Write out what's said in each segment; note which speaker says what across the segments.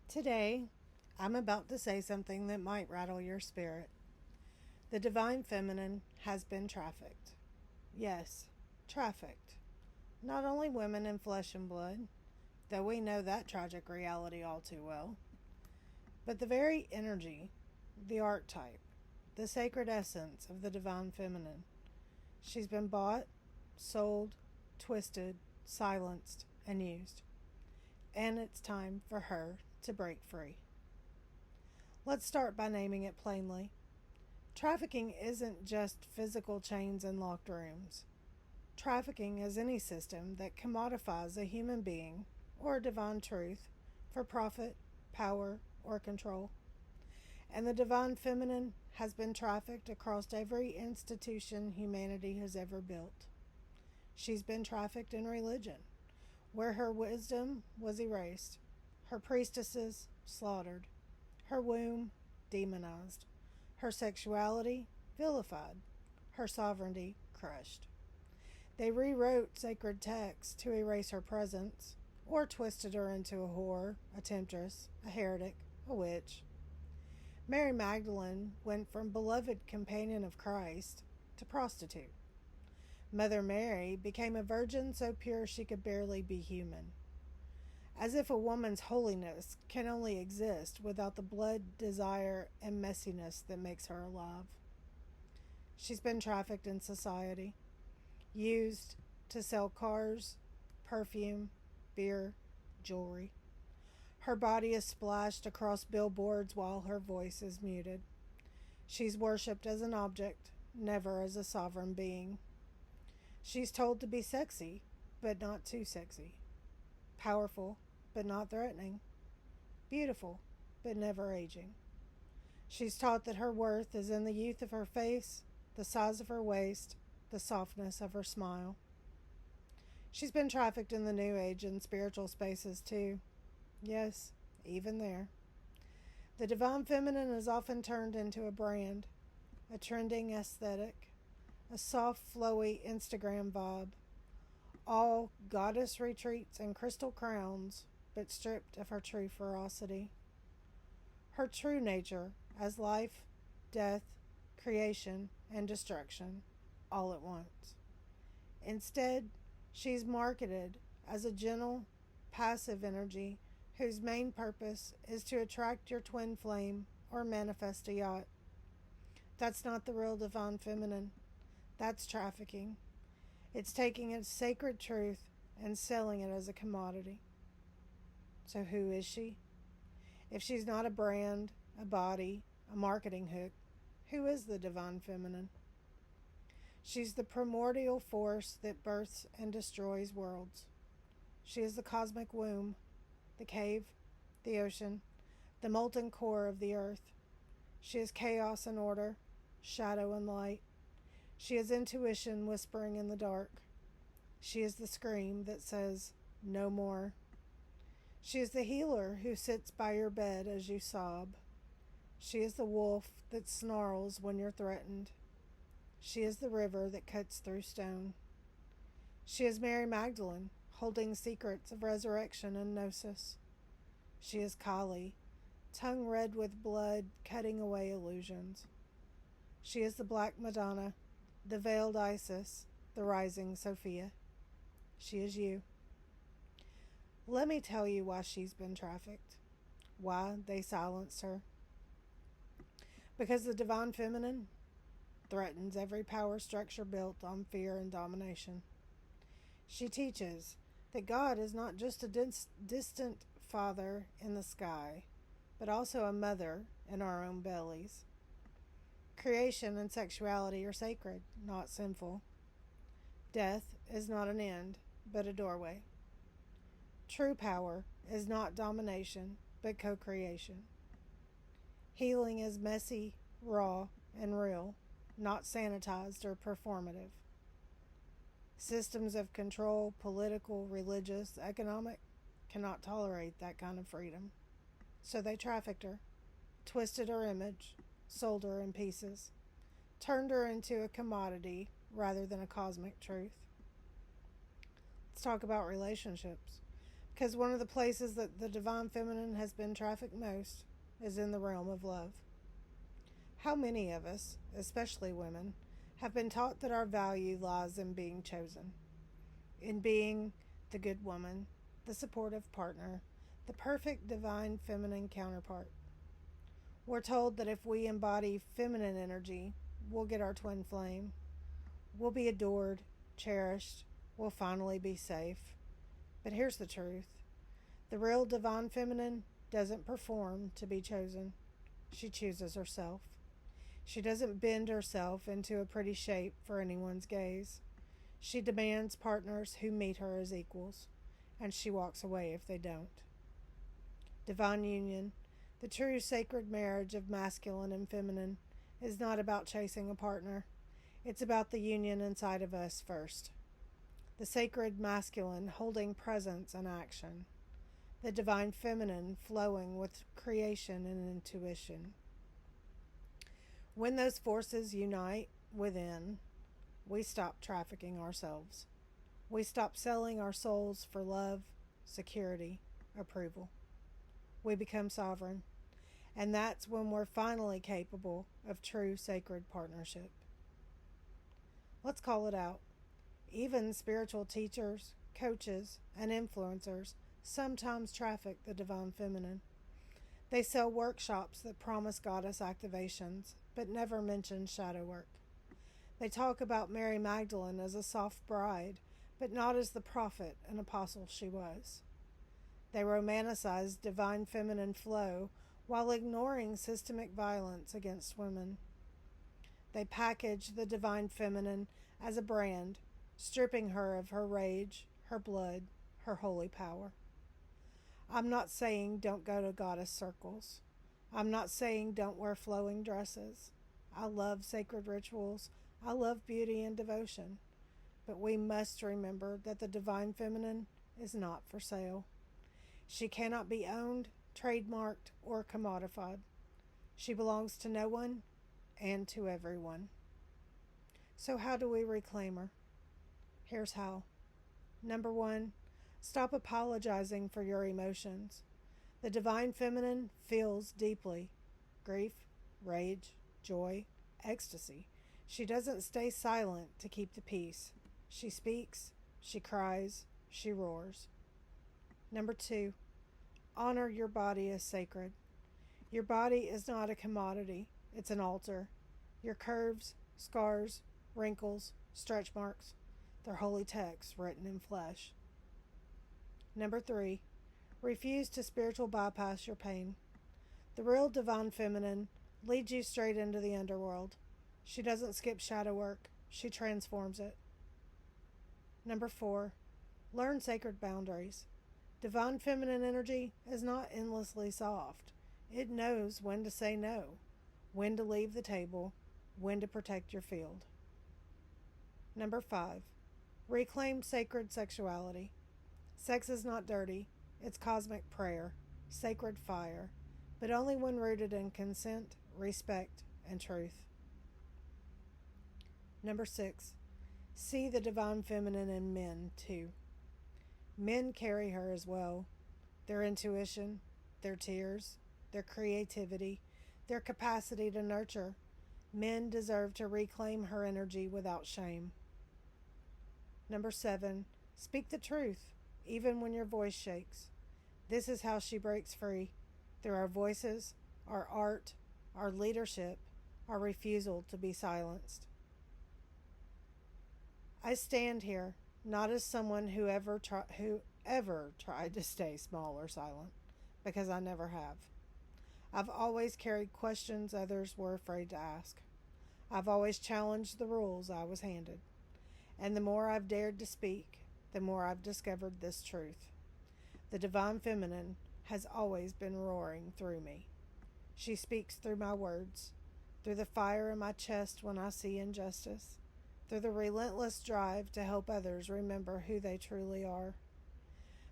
Speaker 1: Today, I'm about to say something that might rattle your spirit. The divine feminine has been trafficked. Yes, trafficked. Not only women in flesh and blood, though we know that tragic reality all too well, but the very energy, the archetype, the sacred essence of the divine feminine. She's been bought, sold, twisted, silenced, and used. And it's time for her to break free. Let's start by naming it plainly. Trafficking isn't just physical chains and locked rooms. Trafficking is any system that commodifies a human being or a divine truth for profit, power, or control. And the divine feminine has been trafficked across every institution humanity has ever built. She's been trafficked in religion, where her wisdom was erased, her priestesses slaughtered, her womb demonized, her sexuality vilified, her sovereignty crushed. They rewrote sacred texts to erase her presence, or twisted her into a whore, a temptress, a heretic, a witch. Mary Magdalene went from beloved companion of Christ to prostitute. Mother Mary became a virgin so pure she could barely be human. As if a woman's holiness can only exist without the blood, desire, and messiness that makes her alive. She's been trafficked in society, used to sell cars, perfume, beer, jewelry. Her body is splashed across billboards while her voice is muted. She's worshipped as an object, never as a sovereign being. She's told to be sexy, but not too sexy. Powerful, but not threatening. Beautiful, but never aging. She's taught that her worth is in the youth of her face, the size of her waist, the softness of her smile. She's been trafficked in the New Age and spiritual spaces too. Yes, even there. The divine feminine is often turned into a brand, a trending aesthetic, a soft, flowy Instagram vibe. All goddess retreats and crystal crowns, but stripped of her true ferocity. Her true nature as life, death, creation, and destruction, all at once. Instead, she's marketed as a gentle, passive energy whose main purpose is to attract your twin flame or manifest a yacht. That's not the real divine feminine. That's trafficking. It's taking a sacred truth and selling it as a commodity. So who is she? If she's not a brand, a body, a marketing hook, who is the divine feminine? She's the primordial force that births and destroys worlds. She is the cosmic womb, the cave, the ocean, the molten core of the earth. She is chaos and order, shadow and light. She is intuition whispering in the dark. She is the scream that says, no more. She is the healer who sits by your bed as you sob. She is the wolf that snarls when you're threatened. She is the river that cuts through stone. She is Mary Magdalene, holding secrets of resurrection and gnosis. She is Kali, tongue red with blood, cutting away illusions. She is the Black Madonna, the veiled Isis, the rising Sophia. She is you. Let me tell you why she's been trafficked, why they silenced her. Because the divine feminine threatens every power structure built on fear and domination. She teaches that God is not just a distant father in the sky, but also a mother in our own bellies. Creation and sexuality are sacred, not sinful. Death is not an end, but a doorway. True power is not domination, but co-creation. Healing is messy, raw, and real, not sanitized or performative. Systems of control, political, religious, economic, cannot tolerate that kind of freedom. So they trafficked her, twisted her image, sold her in pieces, turned her into a commodity rather than a cosmic truth. Let's talk about relationships, Because one of the places that the divine feminine has been trafficked most is in the realm of love. How many of us, especially women, have been taught that our value lies in being chosen, in being the good woman, the supportive partner, the perfect divine feminine counterpart? We're told that if we embody feminine energy, we'll get our twin flame. We'll be adored, cherished, we'll finally be safe. But here's the truth. The real divine feminine doesn't perform to be chosen. She chooses herself. She doesn't bend herself into a pretty shape for anyone's gaze. She demands partners who meet her as equals, and she walks away if they don't. Divine union, the true sacred marriage of masculine and feminine, is not about chasing a partner. It's about the union inside of us first. The sacred masculine holding presence and action. The divine feminine flowing with creation and intuition. When those forces unite within, we stop trafficking ourselves. We stop selling our souls for love, security, approval. We become sovereign. And that's when we're finally capable of true sacred partnership. Let's call it out. Even spiritual teachers, coaches, and influencers sometimes traffic the divine feminine. They sell workshops that promise goddess activations, but never mention shadow work. They talk about Mary Magdalene as a soft bride, but not as the prophet and apostle she was. They romanticize divine feminine flow while ignoring systemic violence against women. They package the divine feminine as a brand, stripping her of her rage, her blood, her holy power. I'm not saying don't go to goddess circles. I'm not saying don't wear flowing dresses. I love sacred rituals. I love beauty and devotion. But we must remember that the divine feminine is not for sale. She cannot be owned, trademarked, or commodified. She belongs to no one and to everyone. So how do we reclaim her? Here's how. Number 1, stop apologizing for your emotions. The divine feminine feels deeply. Grief, rage, joy, ecstasy. She doesn't stay silent to keep the peace. She speaks, she cries, she roars. Number 2, honor your body as sacred. Your body is not a commodity, it's an altar. Your curves, scars, wrinkles, stretch marks, they're holy texts written in flesh. Number 3, refuse to spiritual bypass your pain. The real divine feminine leads you straight into the underworld. She doesn't skip shadow work, she transforms it. Number 4, learn sacred boundaries. Divine feminine energy is not endlessly soft. It knows when to say no, when to leave the table, when to protect your field. Number 5, reclaim sacred sexuality. Sex is not dirty, it's cosmic prayer, sacred fire, but only when rooted in consent, respect, and truth. Number 6, see the divine feminine in men too. Men carry her as well. Their intuition, their tears, their creativity, their capacity to nurture. Men deserve to reclaim her energy without shame. Number 7, speak the truth, even when your voice shakes. This is how she breaks free, through our voices, our art, our leadership, our refusal to be silenced. I stand here not as someone who ever tried to stay small or silent, because I never have. I've always carried questions others were afraid to ask. I've always challenged the rules I was handed. And the more I've dared to speak, the more I've discovered this truth. The divine feminine has always been roaring through me. She speaks through my words, through the fire in my chest when I see injustice, through the relentless drive to help others remember who they truly are.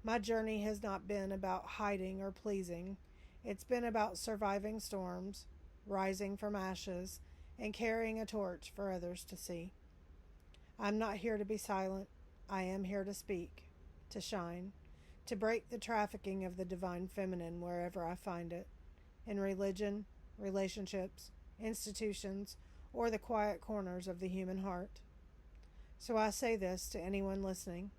Speaker 1: My journey has not been about hiding or pleasing. It's been about surviving storms, rising from ashes, and carrying a torch for others to see. I'm not here to be silent. I am here to speak, to shine, to break the trafficking of the divine feminine wherever I find it, in religion, relationships, institutions, or the quiet corners of the human heart. So I say this to anyone listening,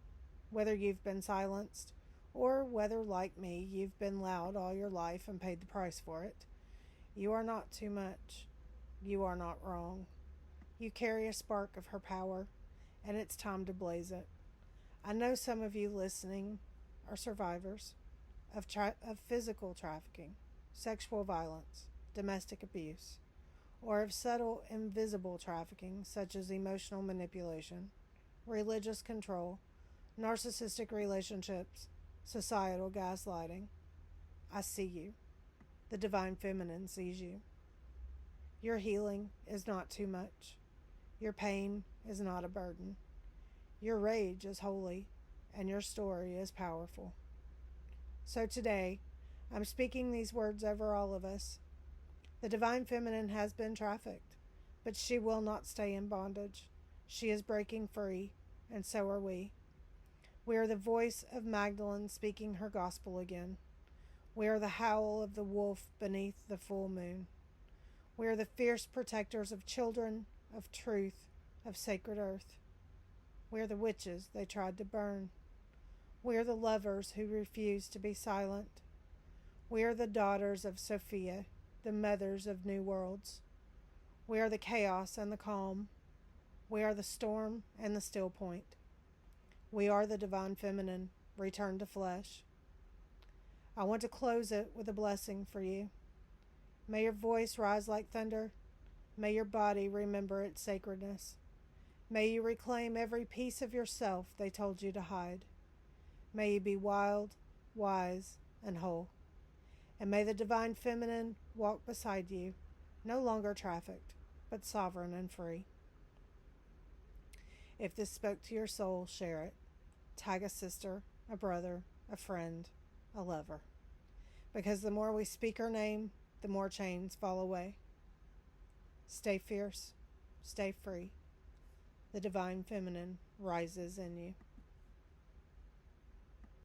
Speaker 1: whether you've been silenced or whether, like me, you've been loud all your life and paid the price for it. You are not too much. You are not wrong. You carry a spark of her power, and it's time to blaze it. I know some of you listening are survivors of physical trafficking, sexual violence, domestic abuse, or of subtle, invisible trafficking such as emotional manipulation, religious control, narcissistic relationships, societal gaslighting. I see you. The divine feminine sees you. Your healing is not too much. Your pain is not a burden. Your rage is holy, and your story is powerful. So today, I'm speaking these words over all of us. The divine feminine has been trafficked, but she will not stay in bondage. She is breaking free, and so are we. We are the voice of Magdalene speaking her gospel again. We are the howl of the wolf beneath the full moon. We are the fierce protectors of children, of truth, of sacred earth. We are the witches they tried to burn. We are the lovers who refuse to be silent. We are the daughters of Sophia, the mothers of new worlds. We are the chaos and the calm. We are the storm and the still point. We are the divine feminine, returned to flesh. I want to close it with a blessing for you. May your voice rise like thunder. May your body remember its sacredness. May you reclaim every piece of yourself they told you to hide. May you be wild, wise, and whole. And may the divine feminine walk beside you, no longer trafficked, but sovereign and free. If this spoke to your soul, share it. Tag a sister, a brother, a friend, a lover. Because the more we speak her name, the more chains fall away. Stay fierce, stay free. The divine feminine rises in you.